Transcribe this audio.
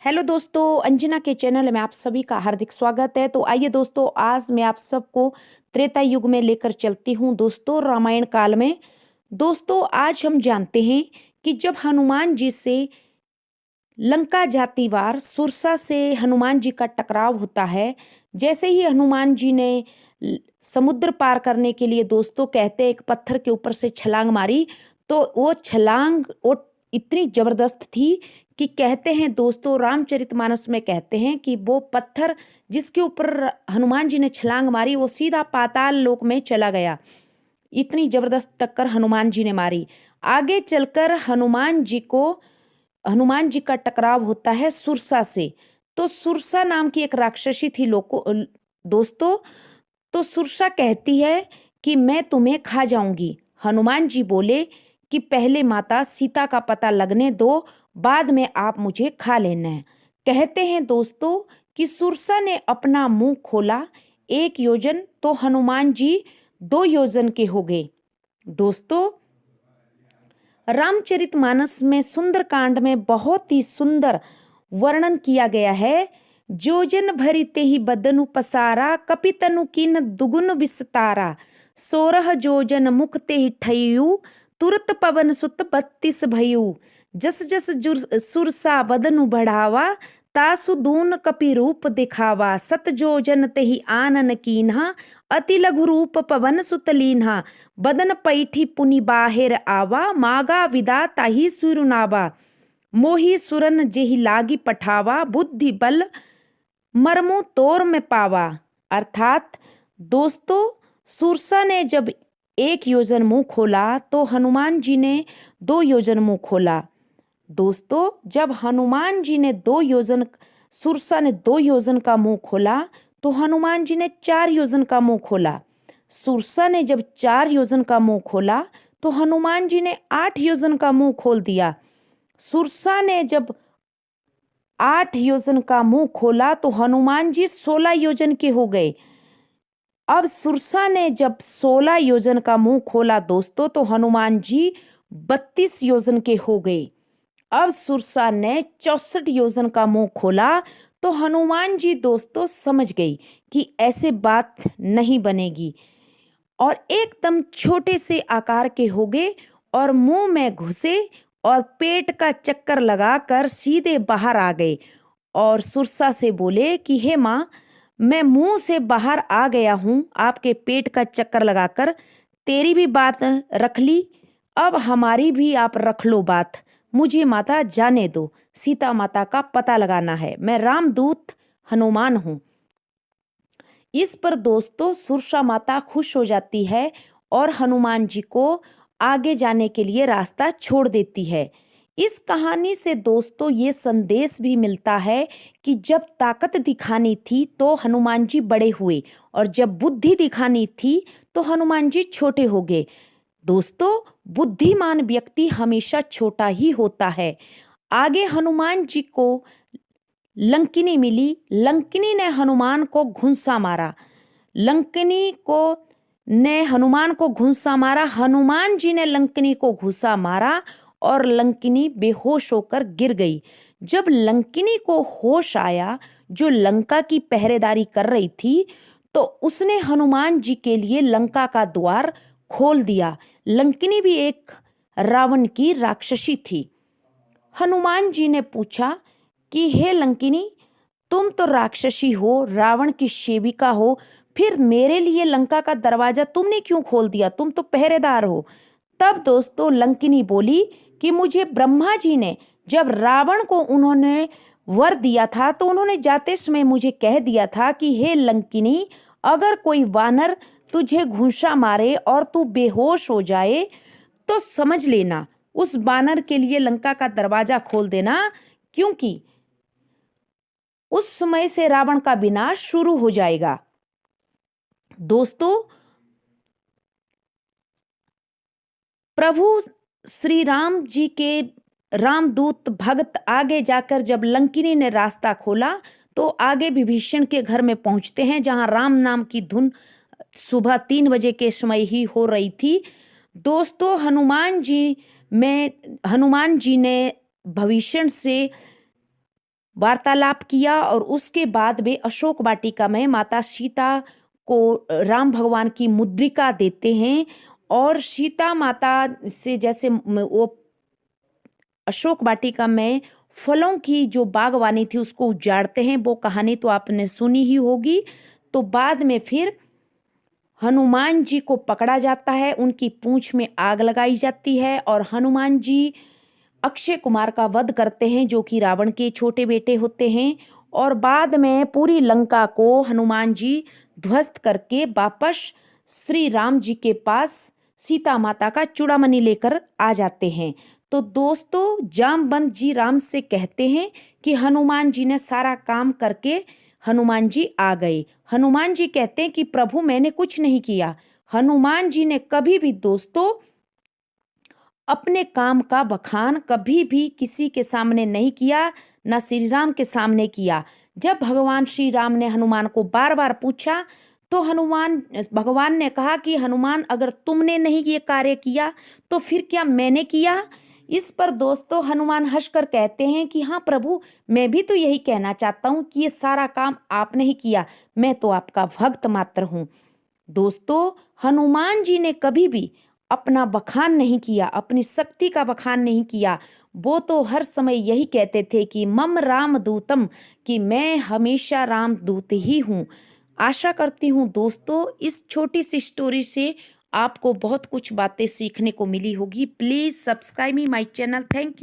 Hello दोस्तों, अंजना के channel में आप सभी का हार्दिक स्वागत है। तो आइए दोस्तों, आज मैं आप सबको त्रेता युग में लेकर चलती हूँ दोस्तों, रामायण काल में। दोस्तों, आज हम जानते हैं कि जब हनुमान जी से लंका जातिवार सुरसा से हनुमान जी का टकराव होता है। जैसे ही हनुमान जी ने समुद्र पार करने के लिए दोस्तों कहते एक पत्थर के ऊपर से छलांग मारी, तो वो छलांग वो इतनी जबरदस्त थी कि कहते हैं दोस्तों, रामचरितमानस में कहते हैं कि वो पत्थर जिसके ऊपर हनुमान जी ने छलांग मारी वो सीधा पाताल लोक में चला गया। इतनी जबरदस्त टक्कर हनुमान जी ने मारी। आगे चलकर हनुमान जी का टकराव होता है सुरसा से। तो सुरसा नाम की एक राक्षसी थी दोस्तों। तो सुरसा कहती है कि मैं तुम्हें खा जाऊंगी। हनुमान जी बोले कि पहले माता सीता का पता लगने दो, बाद में आप मुझे खा लेना है। कहते हैं दोस्तों कि सुरसा ने अपना मुंह खोला 1 योजन, तो हनुमान जी 2 योजन के हो गए। दोस्तों, रामचरितमानस में सुंदरकांड में बहुत ही सुंदर वर्णन किया गया है। जोजन भरी ते ही बदनु पसारा, कपितनु किन दुगुन विस्तारा। 16 जोजन मुख ते ही ठयू, तुरत पवन सुत 32 भयू। जस जस सुरसा बदनु बढ़ावा, तासु दून कपि रूप दिखावा। 7 जोजन ते ही आनन कीन्हा, अति लघु रूप पवन सुत लीन्हा। बदन पैठी पुनि बाहिर आवा, मागा विदा ताही सुरनावा। मोही सुरन जेहि लागी पठावा, बुद्धि बल मरमु तोर में पावा। अर्थात दोस्तों, सुरसा ने जब 1 योजन मुंह खोला तो हनुमान जी ने 2 योजन मुंह खोला। दोस्तों, जब हनुमान जी ने 2 योजन, सुरसा ने 2 योजन का मुंह खोला तो हनुमान जी ने 4 योजन का मुंह खोला। सुरसा ने जब 4 योजन का मुंह खोला तो हनुमान जी ने 8 योजन का मुंह खोल दिया। सुरसा ने जब 8 योजन का मुंह खोला तो हनुमान जी 16 योजन के हो गए। अब सुरसा ने जब 16 योजन का मुंह खोला दोस्तों, तो हनुमान जी 32 योजन के हो गए। अब सुरसा ने 64 योजन का मुंह खोला तो हनुमान जी दोस्तों समझ गई कि ऐसे बात नहीं बनेगी, और एकदम छोटे से आकार के हो गए और मुंह में घुसे और पेट का चक्कर लगाकर सीधे बाहर आ गए। और सुरसा से बोले कि हे माँ, मैं मुंह से बाहर आ गया हूँ आपके पेट का चक्कर लगाकर। तेरी भी बात रख ली, अब हमारी भी आप रख लो बात। मुझे माता जाने दो, सीता माता का पता लगाना है। मैं रामदूत हनुमान हूँ। इस पर दोस्तों सुरसा माता खुश हो जाती है और हनुमान जी को आगे जाने के लिए रास्ता छोड़ देती है। इस कहानी से दोस्तों ये संदेश भी मिलता है कि जब ताकत दिखानी थी तो हनुमान जी बड़े हुए, और जब बुद्धि दिखानी थी तो हनुमान जी छोटे हो गए। दोस्तों, बुद्धिमान व्यक्ति हमेशा छोटा ही होता है। आगे हनुमान जी को लंकिनी मिली। लंकिनी ने हनुमान को घुंसा मारा। लंकिनी को ने हनुमान को घुंसा मारा। हनुमान जी ने लंकिनी को घुसा मारा और लंकिनी बेहोश होकर गिर गई। जब लंकिनी को होश आया, जो लंका की पहरेदारी कर रही थी, तो उसने हनुमान जी के लिए लंका का द्वार खोल दिया। लंकिनी भी एक रावण की राक्षसी थी। हनुमान जी ने पूछा कि हे लंकिनी, तुम तो राक्षसी हो, रावण की सेविका हो, फिर मेरे लिए लंका का दरवाजा तुमने क्यों खोल दिया? तुम तो पहरेदार हो। तब दोस्तों लंकिनी बोली कि मुझे ब्रह्मा जी ने, जब रावण को उन्होंने वर दिया था, तो उन्होंने जाते समय मुझे कह दिया था कि हे लंकिनी, अगर कोई वानर तुझे घूंसा मारे और तू बेहोश हो जाए तो समझ लेना उस वानर के लिए लंका का दरवाजा खोल देना, क्योंकि उस समय से रावण का विनाश शुरू हो जाएगा। दोस्तों, प्रभु श्री राम जी के रामदूत भक्त आगे जाकर जब लंकिनी ने रास्ता खोला तो आगे विभीषण के घर में पहुंचते हैं, जहां राम नाम की धुन सुबह 3 बजे के समय ही हो रही थी। दोस्तों, हनुमान जी ने भविष्य से वार्तालाप किया और उसके बाद वे अशोक वाटिका में माता सीता को राम भगवान की मुद्रिका देते हैं और सीता माता से जैसे वो अशोक वाटिका में फलों की जो बागवानी थी उसको उजाड़ते हैं, वो कहानी तो आपने सुनी ही होगी। तो बाद में फिर हनुमान जी को पकड़ा जाता है, उनकी पूंछ में आग लगाई जाती है और हनुमान जी अक्षय कुमार का वध करते हैं जो कि रावण के छोटे बेटे होते हैं। और बाद में पूरी लंका को हनुमान जी ध्वस्त करके वापस श्री राम जी के पास सीता माता का चूड़ामणि लेकर आ जाते हैं। तो दोस्तों जामवंत जी राम से कहते हैं कि हनुमान जी ने सारा काम करके हनुमान जी आ गए। हनुमान जी कहते हैं कि प्रभु मैंने कुछ नहीं किया। हनुमान जी ने कभी भी दोस्तों अपने काम का बखान कभी भी किसी के सामने नहीं किया, न श्री राम के सामने किया। जब भगवान श्री राम ने हनुमान को बार बार पूछा तो भगवान ने कहा कि हनुमान अगर तुमने नहीं ये कार्य किया तो फिर क्या मैंने किया। इस पर दोस्तों हनुमान हंसकर कहते हैं कि हाँ प्रभु, मैं भी तो यही कहना चाहता हूँ कि ये सारा काम आपने ही किया, मैं तो आपका भक्त मात्र हूँ। दोस्तों हनुमान जी ने कभी भी अपना बखान नहीं किया, अपनी शक्ति का बखान नहीं किया। वो तो हर समय यही कहते थे कि मम राम दूतम, कि मैं हमेशा राम दूत ही हूँ। आशा करती हूँ दोस्तों इस छोटी सी स्टोरी से आपको बहुत कुछ बातें सीखने को मिली होगी। Please subscribe me my channel. Thank you.